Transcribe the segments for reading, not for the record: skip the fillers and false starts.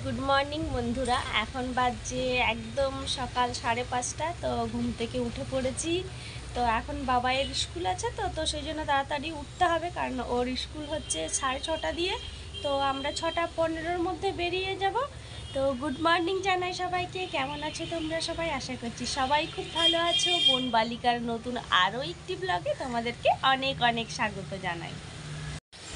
Good morning বন্ধুরা। এখন বাজে একদম সকাল 5:30। তো ঘুম থেকে উঠে পড়েছি। তো এখন বাবাইয়ের স্কুল আছে, তো সেই জন্য তাড়াতাড়ি উঠতে হবে, কারণ ওর স্কুল হচ্ছে 6:30 দিয়ে। তো আমরা 6:15-র মধ্যে বেরিয়ে যাব। তো গুড মর্নিং জানাই সবাইকে। কেমন আছো তোমরা সবাই? আশা করছি সবাই খুব ভালো আছো। বোন বালিকার নতুন আরও একটি ব্লগে তোমাদেরকে অনেক অনেক স্বাগত জানাই।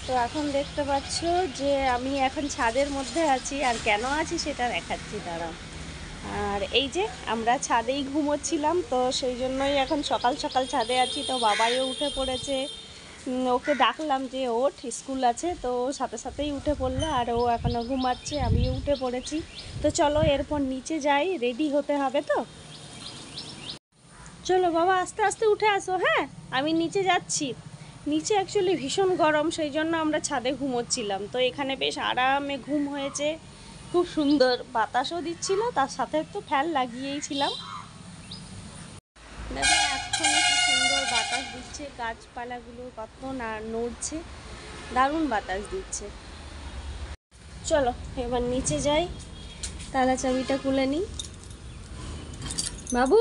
তো এখন দেখতে পাচ্ছ যে আমি এখন ছাদের মধ্যে আছি, আর কেন আছি সেটা দেখাচ্ছি, দাঁড়াও। আর এই যে আমরা ছাদেই ঘুমোচ্ছিলাম, তো সেই জন্যই এখন সকাল সকাল ছাদে আছি। তো বাবাইও উঠে পড়েছে। ওকে ডাকলাম যে ওঠ, স্কুল আছে, তো সাথে সাথেই উঠে পড়লো। আর ও এখনও ঘুমাচ্ছে, আমিও উঠে পড়েছি। তো চলো এরপর নিচে যাই, রেডি হতে হবে। তো চলো বাবা, আস্তে আস্তে উঠে আসো। হ্যাঁ, আমি নিচে যাচ্ছি। নিচে অ্যাকচুয়ালি ভীষণ গরম, সেই জন্য আমরা ছাদে ঘুমোচ্ছিলাম। তো এখানে বেশ আরামে ঘুম হয়েছে, খুব সুন্দর বাতাসও দিচ্ছিল, তার সাথে একটু ফ্যান লাগিয়েইছিলাম। দেখো এখনও কি সুন্দর বাতাস দিচ্ছে, গাছপালাগুলো কত না নড়ছে, দারুণ বাতাস দিচ্ছে। চলো এবার নিচে যাই, তালা চাবিটা খুলে নিই। বাবু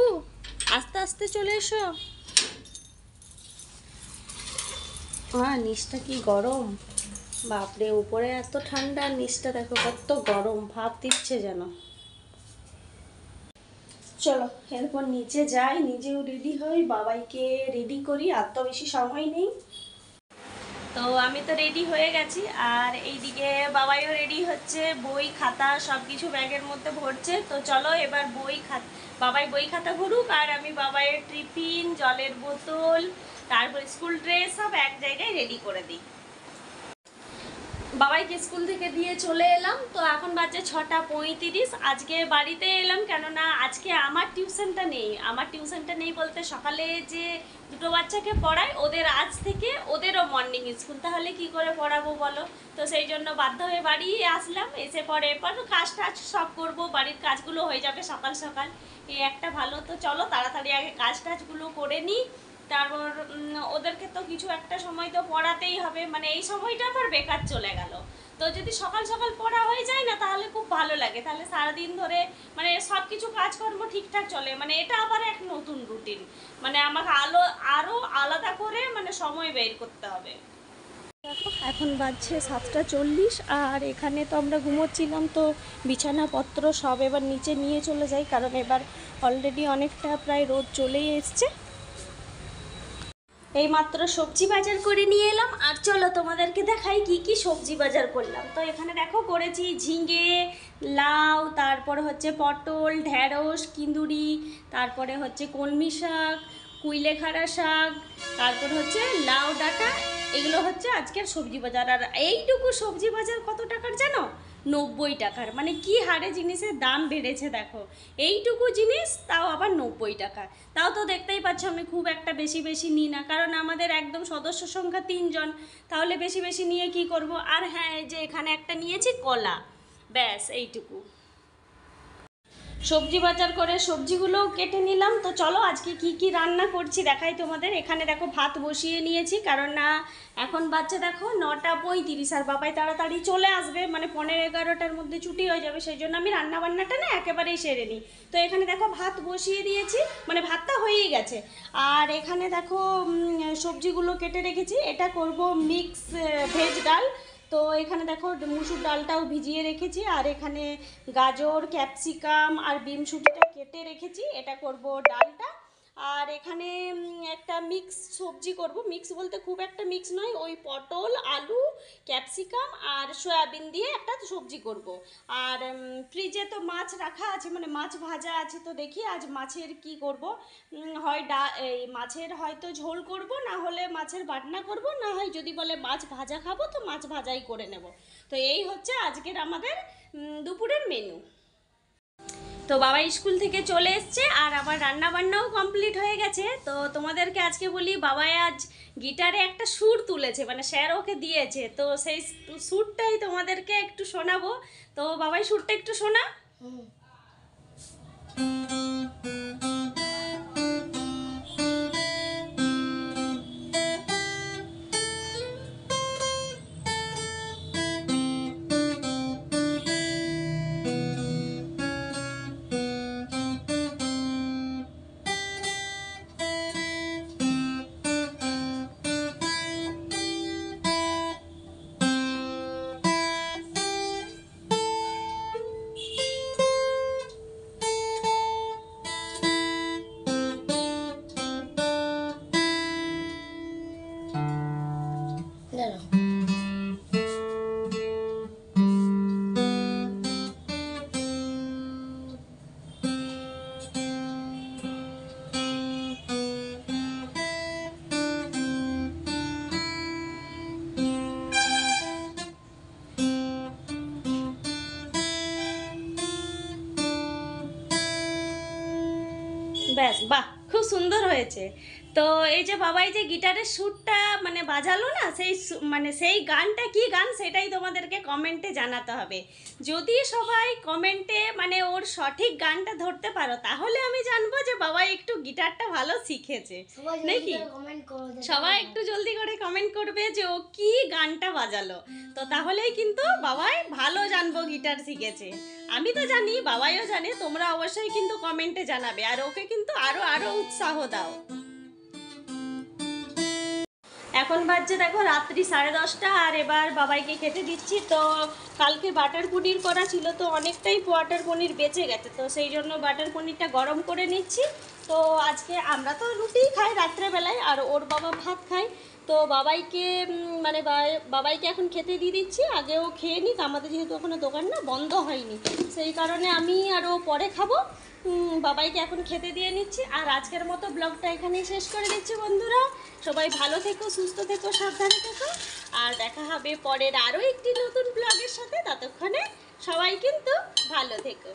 আস্তে আস্তে চলে এসো। নিচটা কি গরম, বাপরে। উপরে এত ঠান্ডা, নিচটা দেখো কত গরম, ভাপ দিচ্ছে যেন। চলো এরপর নিচে যাই, নিজেও রেডি হই, বাবাইকে রেডি করি। আর তো বেশি সময় নেই। তো আমি তো রেডি হয়ে গেছি, আর এইদিকে বাবাইও রেডি হচ্ছে, বই খাতা সব কিছু ব্যাগের মধ্যে ভরছে। তো চলো এবার বাবাই বই খাতা ভরুক, আর আমি বাবাইয়ের টিফিন, জলের বোতল, তারপর স্কুল ড্রেস সব এক জায়গায় রেডি করে দিই। বাবাইকে স্কুল থেকে দিয়ে চলে এলাম। তো এখন বাজে 6:35। আজকে বাড়িতে এলাম, কেননা আজকে আমার টিউশনটা নেই বলতে, সকালে যে দুটো বাচ্চাকে পড়াই, ওদের আজ থেকে ওদেরও মর্নিং স্কুল, তাহলে কি করে পড়াবো বলো। তো সেই জন্য বাধ্য হয়ে বাড়ি আসলাম। এসে পরে এরপর কাজ টাজ সব করবো, বাড়ির কাজগুলো হয়ে যাবে সকাল সকাল, এই একটা ভালো। তো চলো তাড়াতাড়ি আগে কাজ টাজগুলো করে নিই। তারপর ওদেরকে তো কিছু একটা সময় তো পড়াতেই হবে, মানে এই সময়টা আবার বেকার চলে গেল। তো যদি সকাল সকাল পড়া হয়ে যায় না, তাহলে খুব ভালো লাগে, তাহলে সারাদিন ধরে মানে সব কিছু কাজকর্ম ঠিকঠাক চলে। মানে এটা আবার এক নতুন রুটিন, মানে আমাকে আরও আলাদা করে মানে সময় বের করতে হবে। দেখো এখন বাজছে 7:40, আর এখানে তো আমরা ঘুমোচ্ছিলাম, তো বিছানাপত্র সব এবার নিচে নিয়ে চলে যাই, কারণ এবার অলরেডি অনেকটা প্রায় রোদ চলেই এসছে। এই মাত্র সবজি বাজার করে নিয়ে এলাম, আর চলো তোমাদেরকে দেখাই কি কি সবজি বাজার করলাম। তো এখানে দেখো করেছি ঝিঙে, লাউ, তারপরে হচ্ছে পটল, ঢ্যাঁড়স, কিন্দুরি, তারপরে হচ্ছে কলমি শাক, কুইলেখাড়া শাক, তারপর হচ্ছে লাউ ডাঁটা। এগুলো হচ্ছে আজকের সবজি বাজার। আর এইটুকু সবজি বাজার কত টাকার জানো? 90 টাকার। মানে কি হারে জিনিসের দাম বেড়েছে দেখো। এইটুকু জিনিস তাও আবার 90 টাকা। তাও তো দেখতেই পাচ্ছ আমি খুব একটা বেশি বেশি নিই না, কারণ আমাদের একদম সদস্য সংখ্যা 3 জন, তাহলে বেশি বেশি নিয়ে কি করব। আর হ্যাঁ, এই যে এখানে একটা নিয়েছি কলা, ব্যাস এইটুকু। সবজি বাজার করে সবজিগুলোও কেটে নিলাম। তো চলো আজকে কি কি রান্না করছি দেখাই তোমাদের। এখানে দেখো ভাত বসিয়ে নিয়েছি, কারণ না এখন বাচ্চা দেখো 9:35, আর বাবাই তাড়াতাড়ি চলে আসবে, মানে 11:30-11টার মধ্যে ছুটি হয়ে যাবে, সেই জন্য আমি রান্নাবান্নাটা না একেবারেই সেরে নিই। তো এখানে দেখো ভাত বসিয়ে দিয়েছি, মানে ভাতটা হয়েই গেছে। আর এখানে দেখো সবজিগুলো কেটে রেখেছি, এটা করব মিক্স ভেজ ডাল। তো এখানে দেখো মুসুর ডালটাও ভিজিয়ে রেখেছি, আর এখানে গাজর, ক্যাপসিকাম আর বিমসুটিটা কেটে রেখেছি, এটা করব ডালটা। আর এখানে একটা মিক্স সবজি করব, মিক্স বলতে খুব একটা মিক্স নয়, ওই পটল, আলু, ক্যাপসিকাম আর সয়াবিন দিয়ে একটা সবজি করব। আর ফ্রিজে তো মাছ রাখা আছে, মানে মাছ ভাজা আছে, তো দেখি আজ মাছের কি করব। হয় এই মাছের হয়তো ঝোল করব, না হলে মাছের বাটনা করব, না হয় যদি বলে মাছ ভাজা খাবো তো মাছ ভাজাই করে নেব। তো এই হচ্ছে আজকের আমাদের দুপুরের মেনু। তো বাবা স্কুল থেকে চলে এসছে, আর আমার রান্না বান্নাও কমপ্লিট হয়ে গেছে। তো তোমাদেরকে আজকে বলি, বাবাই আজ গিটারে একটা সুর তুলেছে, মানে স্যার ওকে দিয়েছে, তো সেই সুরটাই তোমাদেরকে একটু শোনাবো। তো বাবাই সুরটা একটু শোনা। ব্যাস, বাহ, খুব সুন্দর হয়েছে। তো এই যে বাবা এই যে গিটারের সুরটা মানে বাজালো না, সেই মানে সেই গানটা কি গান সেটাই তোমাদেরকে কমেন্টে জানাতে হবে। যদি সবাই কমেন্টে মানে ওর সঠিক গানটা ধরতে পারো তাহলে আমি জানবো যে বাবা একটু গিটারটা ভালো শিখেছে নাকি। সবাই একটু জলদি করে কমেন্ট করবে যে ও কি গানটা বাজালো, তো তাহলেই কিন্তু বাবাই ভালো জানবো গিটার শিখেছে। আমি তো জানি, বাবাইও জানে, তোমরা অবশ্যই কিন্তু কমেন্টে জানাবে আর ওকে কিন্তু আরো আরো উৎসাহ দাও। এখন বাজছে দেখো রাত্রি 10:30, আর এবার বাবাইকে খেতে দিচ্ছি। তো কালকে বাটার পনির করা ছিল, তো অনেকটাই বাটার পনির বেঁচে গেছে, তো সেই জন্য বাটার পনিরটা গরম করে নিচ্ছি। তো আজকে আমরা তো রুটিই খাই রাত্রেবেলায়, আর ওর বাবা ভাত খায়। তো বাবাইকে মানে বাবাইকে এখন খেতে দিয়ে দিচ্ছি, আগেও খেয়ে নিক, আমাদের যেহেতু ওখানে দোকান না বন্ধ হয়নি, সেই কারণে আমি আরও পরে খাবো। বাবাইকে এখন খেতে দিয়ে নিচ্ছি। আর আজকের মতো ব্লগটা এখানেই শেষ করে দিচ্ছি বন্ধুরা। সবাই ভালো থেকো, সুস্থ থেকো, সাবধানে থেকো, আর দেখা হবে পরের আরও একটি নতুন ব্লগের সাথে। ততক্ষণে সবাই কিন্তু ভালো থেকো।